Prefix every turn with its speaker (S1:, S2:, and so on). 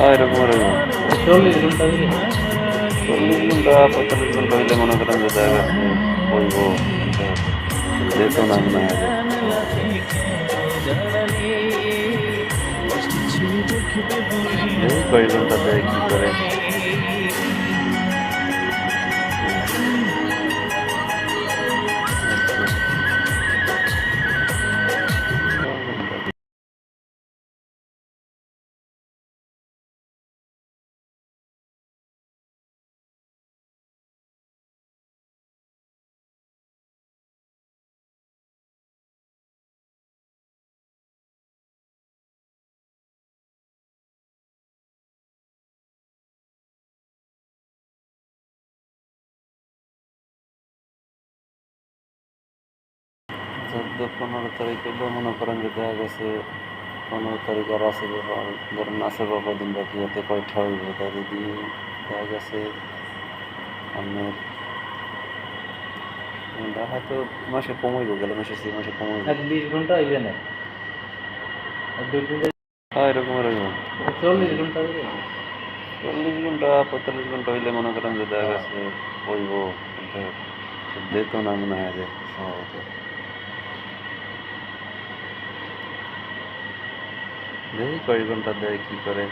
S1: এরকম এরকম
S2: 40 ঘন্টা হইলে
S1: 40 ঘন্টা 45 ঘন্টা হইলে মনে করেন যে দেখা গেছে বইব যেত না মনে হয় যে দেখি কয় ঘন্টা দেয় কি করে। আচ্ছা, কয় ঘন্টা চোদ্দ 15 তারিখ হইলেও মনে করেন যে দেখা গেছে 15 তারিখ আর আছে ব্যাপার, ধরেন আছে বাবা দিন বাকি হাতে কয়টা হইব তা যদি দেখা গেছে আপনার হয়তো মাসে কমাইব, গেলে মাসে সেই মাসে কমাইব।
S2: 20 ঘন্টা হইবে না, আর 2 দিন
S1: এরকম এরকম
S2: 40 ঘন্টা হইলে
S1: 40 ঘন্টা 45 ঘন্টা হইলে মনে করেন যে দেখা গেছে বইব, কিন্তু যেত না মনে হয় যে সম্ভবত। দেখি কয় ঘন্টা দেয় কি করে।